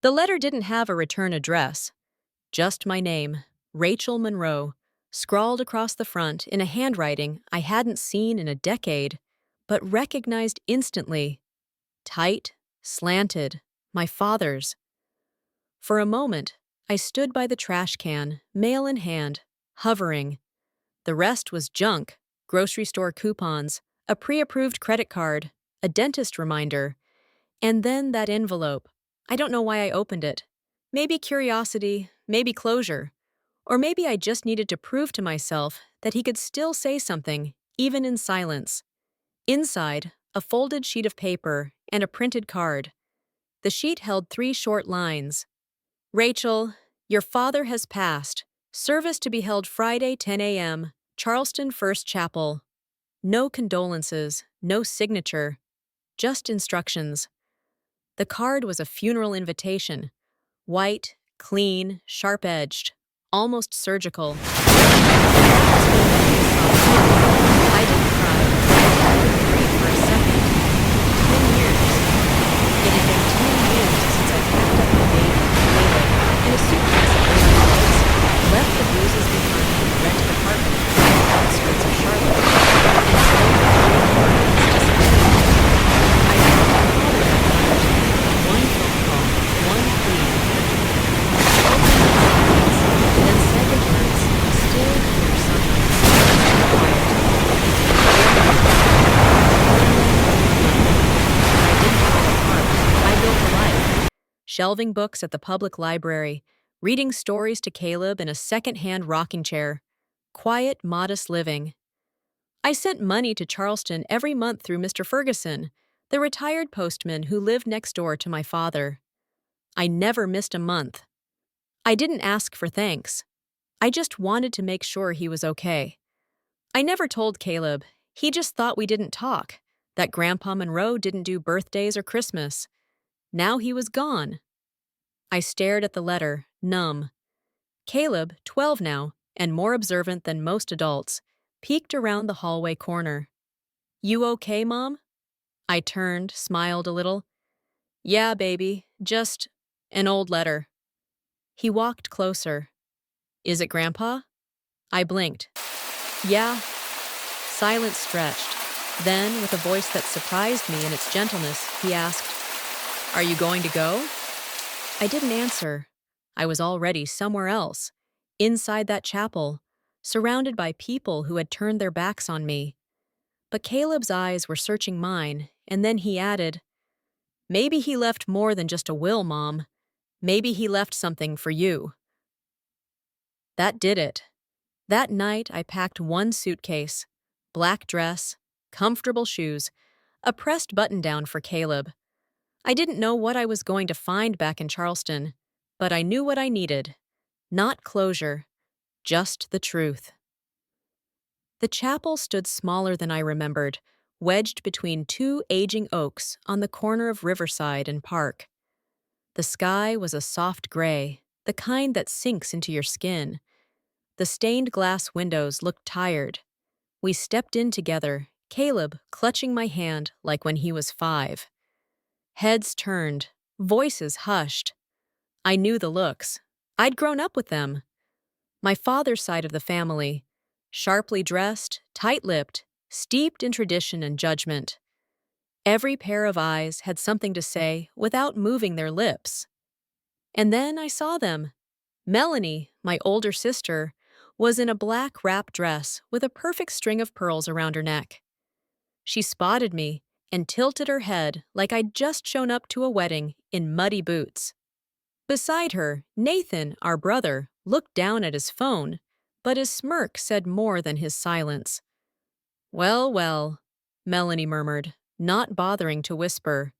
The letter didn't have a return address, just my name, Rachel Monroe, scrawled across the front in a handwriting I hadn't seen in a decade, but recognized instantly. Tight, slanted, my father's. For a moment, I stood by the trash can, mail in hand, hovering. The rest was junk, grocery store coupons, a pre-approved credit card, a dentist reminder, and then that envelope. I don't know why I opened it. Maybe curiosity, maybe closure, or maybe I just needed to prove to myself that he could still say something, even in silence. Inside, a folded sheet of paper and a printed card. The sheet held 3 short lines. Rachel, your father has passed. Service to be held Friday, 10 a.m., Charleston First Chapel. No condolences, no signature, just instructions. The card was a funeral invitation. White, clean, sharp-edged, almost surgical. I didn't cry. I didn't breathe for a second. 10 years. It had been 10 years since I packed up my baby, Caleb, in a suitcase at redefines, left the bruises behind in a rented apartment on the outskirts of Charlotte, and slowly I called my father that night. One phone call, one plea. Then said the words, still clear sunlight, quiet. I didn't fall apart. I built a life. Shelving books at the public library, reading stories to Caleb in a second-hand rocking chair. Quiet, modest living. I sent money to Charleston every month through Mr. Ferguson, the retired postman who lived next door to my father. I never missed a month. I didn't ask for thanks. I just wanted to make sure he was okay. I never told Caleb. He just thought we didn't talk, that Grandpa Monroe didn't do birthdays or Christmas. Now he was gone. I stared at the letter, numb. Caleb, 12 now, and more observant than most adults, peeked around the hallway corner. You okay, Mom? I turned, smiled a little. Yeah, baby, just an old letter. He walked closer. Is it Grandpa? I blinked. Yeah. Silence stretched. Then, with a voice that surprised me in its gentleness, he asked, Are you going to go? I didn't answer. I was already somewhere else, inside that chapel, surrounded by people who had turned their backs on me. But Caleb's eyes were searching mine, and then he added, Maybe he left more than just a will, Mom. Maybe he left something for you. That did it. That night, I packed one suitcase, black dress, comfortable shoes, a pressed button-down for Caleb. I didn't know what I was going to find back in Charleston, but I knew what I needed. Not closure, just the truth. The chapel stood smaller than I remembered, wedged between 2 aging oaks on the corner of Riverside and Park. The sky was a soft gray, the kind that sinks into your skin. The stained glass windows looked tired. We stepped in together, Caleb clutching my hand like when he was 5. Heads turned, voices hushed. I knew the looks. I'd grown up with them. My father's side of the family, sharply dressed, tight-lipped, steeped in tradition and judgment. Every pair of eyes had something to say without moving their lips. And then I saw them. Melanie, my older sister, was in a black wrap dress with a perfect string of pearls around her neck. She spotted me and tilted her head like I'd just shown up to a wedding in muddy boots. Beside her, Nathan, our brother, looked down at his phone, but his smirk said more than his silence. Well, well, Melanie murmured, not bothering to whisper.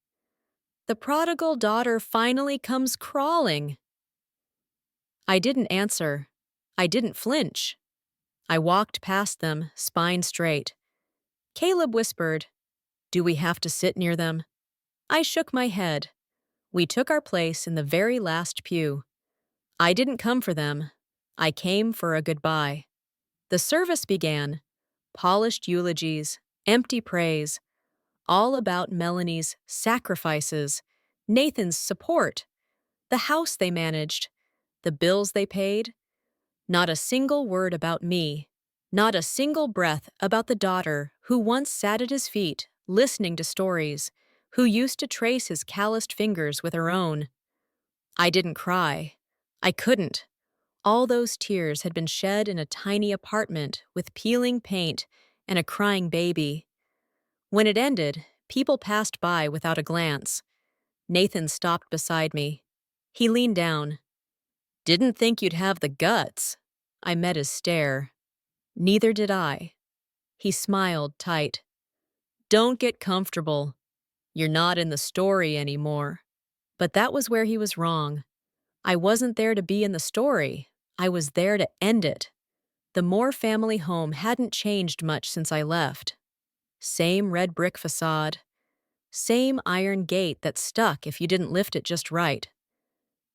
The prodigal daughter finally comes crawling. I didn't answer. I didn't flinch. I walked past them, spine straight. Caleb whispered, Do we have to sit near them? I shook my head. We took our place in the very last pew. I didn't come for them. I came for a goodbye. The service began. Polished eulogies, empty praise, all about Melanie's sacrifices, Nathan's support, the house they managed, the bills they paid. Not a single word about me. Not a single breath about the daughter who once sat at his feet, listening to stories, who used to trace his calloused fingers with her own. I didn't cry. I couldn't. All those tears had been shed in a tiny apartment with peeling paint and a crying baby. When it ended, people passed by without a glance. Nathan stopped beside me. He leaned down. Didn't think you'd have the guts. I met his stare. Neither did I. He smiled tight. Don't get comfortable. You're not in the story anymore. But that was where he was wrong. I wasn't there to be in the story. I was there to end it. The Moore family home hadn't changed much since I left. Same red brick facade. Same iron gate that stuck if you didn't lift it just right.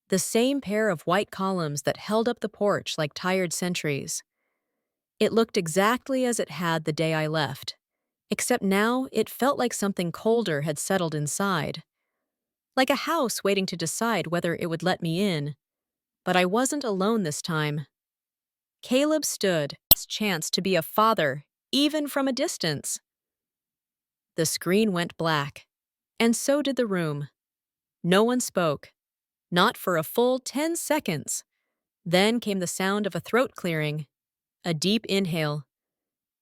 The same pair of white columns that held up the porch like tired sentries. It looked exactly as it had the day I left, except now it felt like something colder had settled inside. Like a house waiting to decide whether it would let me in. But I wasn't alone this time. Caleb stood, his chance to be a father, even from a distance. The screen went black, and so did the room. No one spoke, not for a full 10 seconds. Then came the sound of a throat clearing, a deep inhale,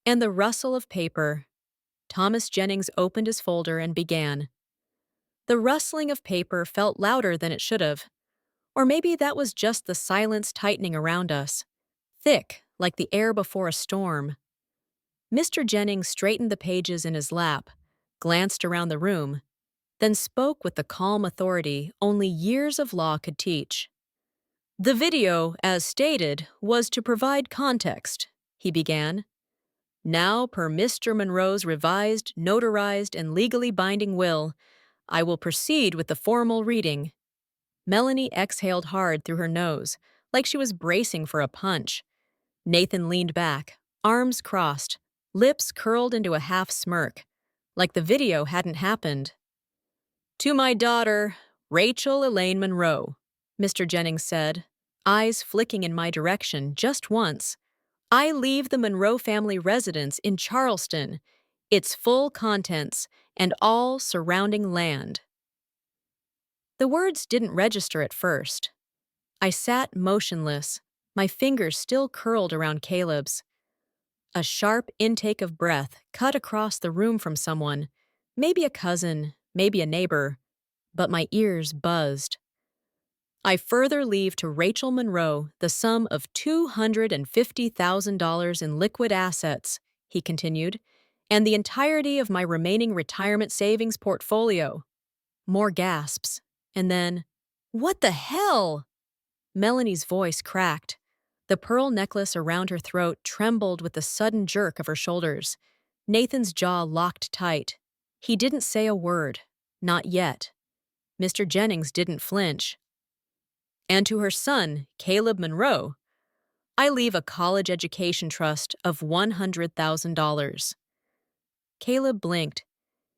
and the rustle of paper. Thomas Jennings opened his folder and began. The rustling of paper felt louder than it should have. Or maybe that was just the silence tightening around us, thick like the air before a storm. Mr. Jennings straightened the pages in his lap, glanced around the room, then spoke with the calm authority only years of law could teach. The video, as stated, was to provide context, he began. Now, per Mr. Monroe's revised, notarized, and legally binding will, I will proceed with the formal reading. Melanie exhaled hard through her nose, like she was bracing for a punch. Nathan leaned back, arms crossed, lips curled into a half smirk, like the video hadn't happened. To my daughter, Rachel Elaine Monroe, Mr. Jennings said, eyes flicking in my direction just once. I leave the Monroe family residence in Charleston, its full contents, and all surrounding land. The words didn't register at first. I sat motionless, my fingers still curled around Caleb's. A sharp intake of breath cut across the room from someone, maybe a cousin, maybe a neighbor, but my ears buzzed. I further leave to Rachel Monroe the sum of $250,000 in liquid assets, he continued, and the entirety of my remaining retirement savings portfolio. More gasps, and then, what the hell? Melanie's voice cracked. The pearl necklace around her throat trembled with the sudden jerk of her shoulders. Nathan's jaw locked tight. He didn't say a word. Not yet. Mr. Jennings didn't flinch. And to her son, Caleb Monroe, I leave a college education trust of $100,000. Caleb blinked.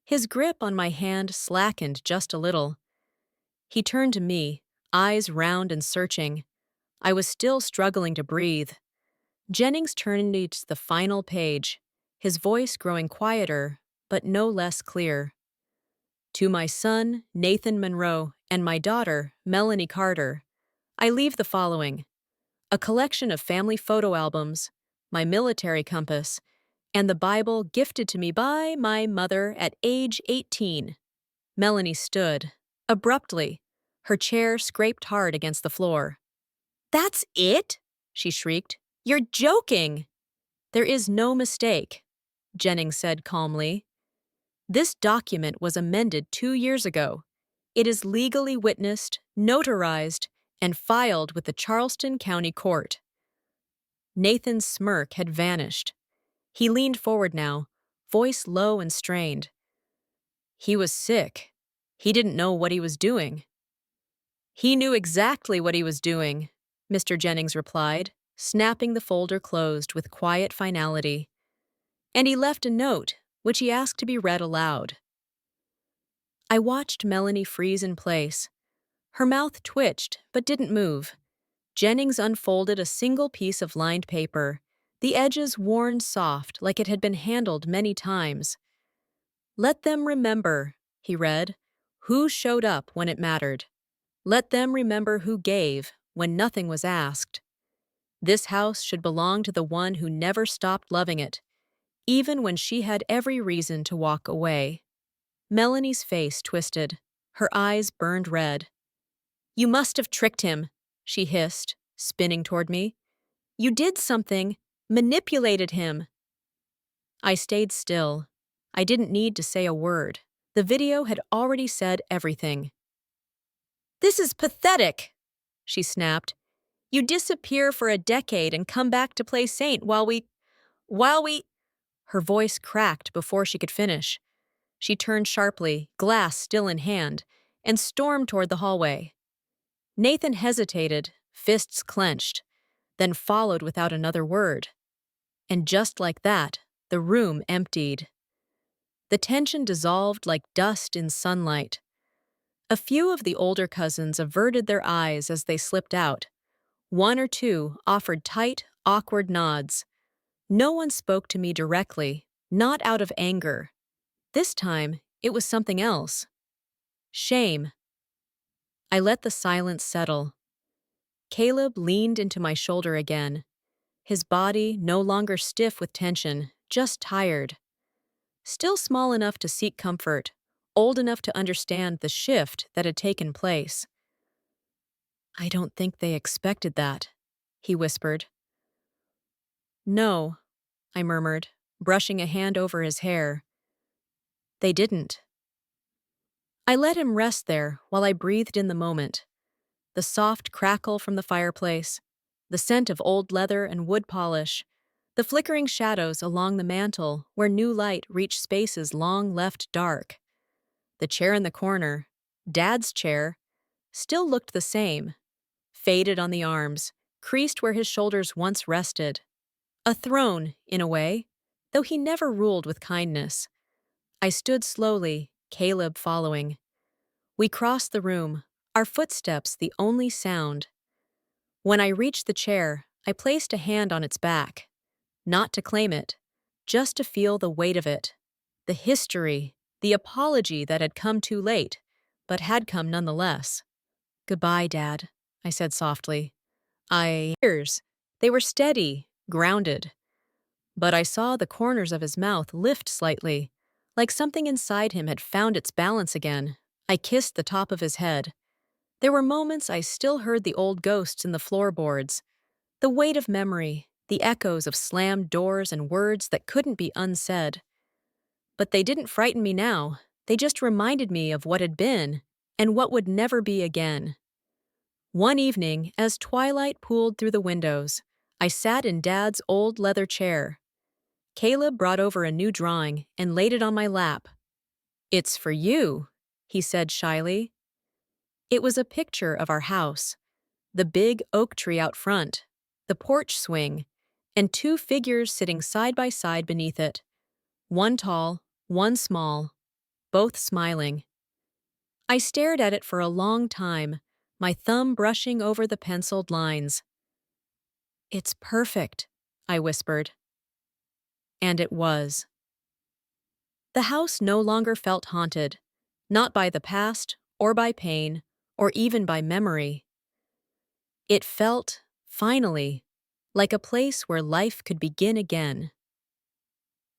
His grip on my hand slackened just a little. He turned to me, eyes round and searching. I was still struggling to breathe. Jennings turned to the final page, his voice growing quieter, but no less clear. To my son, Nathan Monroe, and my daughter, Melanie Carter, I leave the following: a collection of family photo albums, my military compass, and the Bible gifted to me by my mother at age 18. Melanie stood, abruptly, her chair scraped hard against the floor. That's it? She shrieked. You're joking! There is no mistake, Jennings said calmly. This document was amended 2 years ago. It is legally witnessed, notarized, and filed with the Charleston County Court. Nathan's smirk had vanished. He leaned forward now, voice low and strained. He was sick. He didn't know what he was doing. He knew exactly what he was doing, Mr. Jennings replied, snapping the folder closed with quiet finality. And he left a note, which he asked to be read aloud. I watched Melanie freeze in place, Her mouth twitched, but didn't move. Jennings unfolded a single piece of lined paper, the edges worn soft like it had been handled many times. "Let them remember," he read, "who showed up when it mattered. Let them remember who gave when nothing was asked. This house should belong to the one who never stopped loving it, even when she had every reason to walk away." Melanie's face twisted. Her eyes burned red. "You must have tricked him," she hissed, spinning toward me. "You did something, manipulated him." I stayed still. I didn't need to say a word. The video had already said everything. "This is pathetic," she snapped. "You disappear for a decade and come back to play saint while we... Her voice cracked before she could finish. She turned sharply, glass still in hand, and stormed toward the hallway. Nathan hesitated, fists clenched, then followed without another word. And just like that, the room emptied. The tension dissolved like dust in sunlight. A few of the older cousins averted their eyes as they slipped out. One or two offered tight, awkward nods. No one spoke to me directly, not out of anger. This time, it was something else. Shame. I let the silence settle. Caleb leaned into my shoulder again, his body no longer stiff with tension, just tired. Still small enough to seek comfort, old enough to understand the shift that had taken place. "I don't think they expected that," he whispered. "No," I murmured, brushing a hand over his hair. "They didn't." I let him rest there while I breathed in the moment. The soft crackle from the fireplace, the scent of old leather and wood polish, the flickering shadows along the mantel where new light reached spaces long left dark. The chair in the corner, Dad's chair, still looked the same, faded on the arms, creased where his shoulders once rested. A throne, in a way, though he never ruled with kindness. I stood slowly, Caleb following. We crossed the room, our footsteps the only sound. When I reached the chair, I placed a hand on its back. Not to claim it, just to feel the weight of it. The history, the apology that had come too late, but had come nonetheless. "Goodbye, Dad," I said softly. Ears. They were steady, grounded. But I saw the corners of his mouth lift slightly, like something inside him had found its balance again. I kissed the top of his head. There were moments I still heard the old ghosts in the floorboards, the weight of memory, the echoes of slammed doors and words that couldn't be unsaid. But they didn't frighten me now. They just reminded me of what had been and what would never be again. One evening, as twilight pooled through the windows, I sat in Dad's old leather chair. Caleb brought over a new drawing and laid it on my lap. "It's for you," he said shyly. It was a picture of our house, the big oak tree out front, the porch swing, and two figures sitting side by side beneath it. One tall, one small, both smiling. I stared at it for a long time, my thumb brushing over the penciled lines. "It's perfect," I whispered. And it was. The house no longer felt haunted, not by the past, or by pain, or even by memory. It felt, finally, like a place where life could begin again.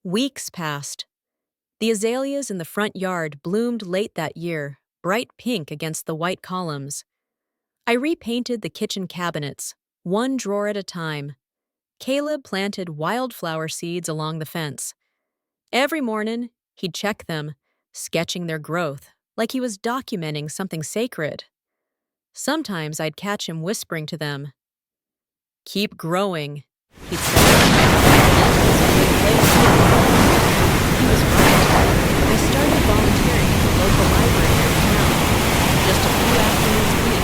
Weeks passed. The azaleas in the front yard bloomed late that year, bright pink against the white columns. I repainted the kitchen cabinets, one drawer at a time. Caleb planted wildflower seeds along the fence. Every morning, he'd check them, sketching their growth, like he was documenting something sacred. Sometimes I'd catch him whispering to them. "Keep growing," he'd say. He was right. I started volunteering at the local library in town, just a few afternoons a week.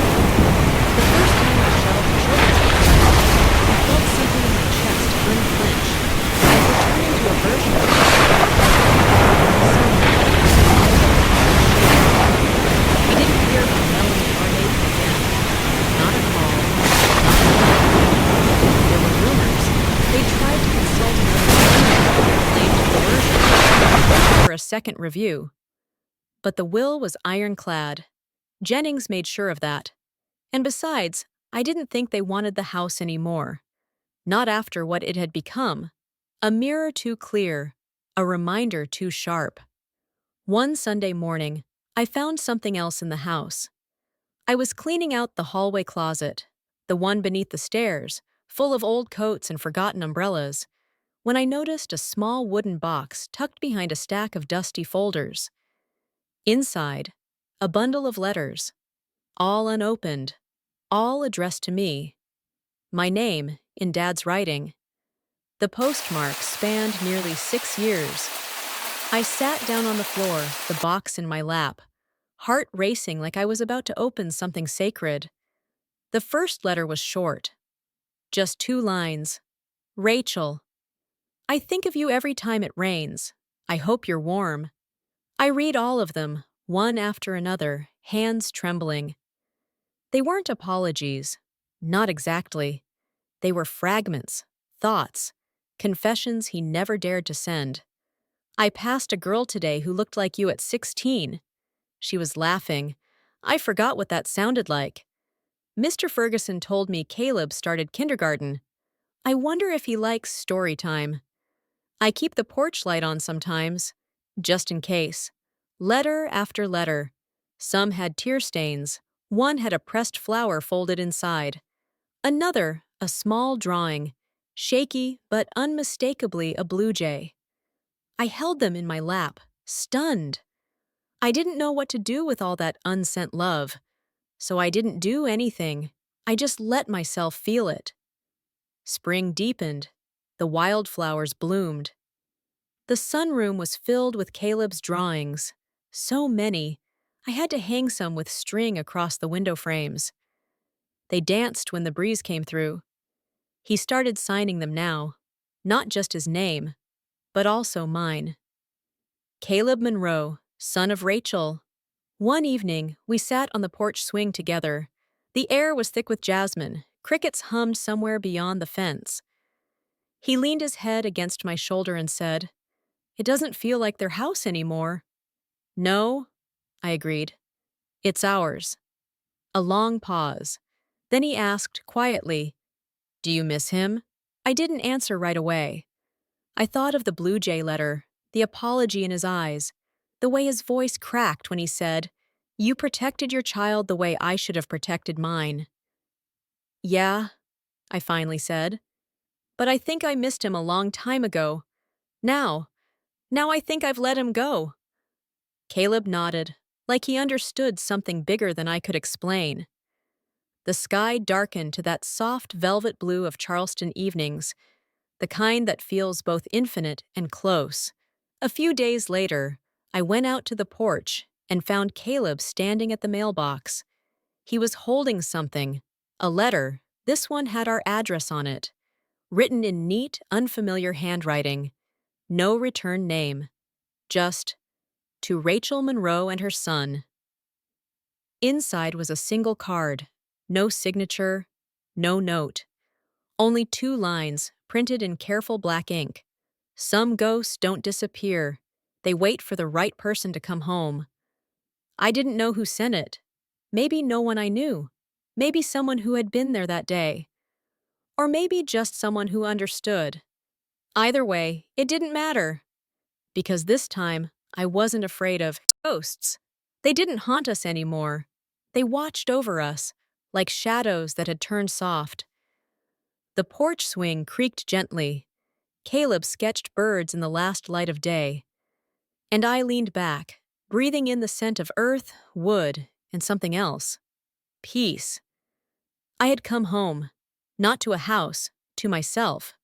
The first time I shelved children's books, I felt something in my chest unflinch, like returning to a version of myself. We didn't hear about Melanie or Nathan. second review. But the will was ironclad. Jennings made sure of that. And besides, I didn't think they wanted the house anymore. Not after what it had become. A mirror too clear, a reminder too sharp. One Sunday morning, I found something else in the house. I was cleaning out the hallway closet, the one beneath the stairs, full of old coats and forgotten umbrellas, when I noticed a small wooden box tucked behind a stack of dusty folders. Inside, a bundle of letters, all unopened, all addressed to me. My name, in Dad's writing. The postmark spanned nearly 6 years. I sat down on the floor, the box in my lap, heart racing like I was about to open something sacred. The first letter was short. Just 2 lines. Rachel. I think of you every time it rains. I hope you're warm. I read all of them, one after another, hands trembling. They weren't apologies. Not exactly. They were fragments, thoughts, confessions he never dared to send. I passed a girl today who looked like you at 16. She was laughing. I forgot what that sounded like. Mr. Ferguson told me Caleb started kindergarten. I wonder if he likes story time. I keep the porch light on sometimes, just in case. Letter after letter. Some had tear stains. One had a pressed flower folded inside. Another, a small drawing, shaky but unmistakably a blue jay. I held them in my lap, stunned. I didn't know what to do with all that unsent love, so I didn't do anything. I just let myself feel it. Spring deepened. The wildflowers bloomed. The sunroom was filled with Caleb's drawings. So many. I had to hang some with string across the window frames. They danced when the breeze came through. He started signing them now. Not just his name, but also mine. Caleb Monroe, son of Rachel. One evening, we sat on the porch swing together. The air was thick with jasmine. Crickets hummed somewhere beyond the fence. He leaned his head against my shoulder and said, "It doesn't feel like their house anymore." "No," I agreed. "It's ours." A long pause. Then he asked, quietly, "Do you miss him?" I didn't answer right away. I thought of the Blue Jay letter, the apology in his eyes, the way his voice cracked when he said, "You protected your child the way I should have protected mine." "Yeah," I finally said. "But I think I missed him a long time ago. Now I think I've let him go." Caleb nodded, like he understood something bigger than I could explain. The sky darkened to that soft velvet blue of Charleston evenings, the kind that feels both infinite and close. A few days later, I went out to the porch and found Caleb standing at the mailbox. He was holding something, a letter. This one had our address on it, written in neat, unfamiliar handwriting. No return name. Just, "To Rachel Monroe and her son." Inside was a single card. No signature, no note. Only 2 lines, printed in careful black ink. "Some ghosts don't disappear. They wait for the right person to come home." I didn't know who sent it. Maybe no one I knew. Maybe someone who had been there that day. Or maybe just someone who understood. Either way, it didn't matter. Because this time, I wasn't afraid of ghosts. They didn't haunt us anymore. They watched over us, like shadows that had turned soft. The porch swing creaked gently. Caleb sketched birds in the last light of day. And I leaned back, breathing in the scent of earth, wood, and something else. Peace. I had come home. Not to a house, to myself.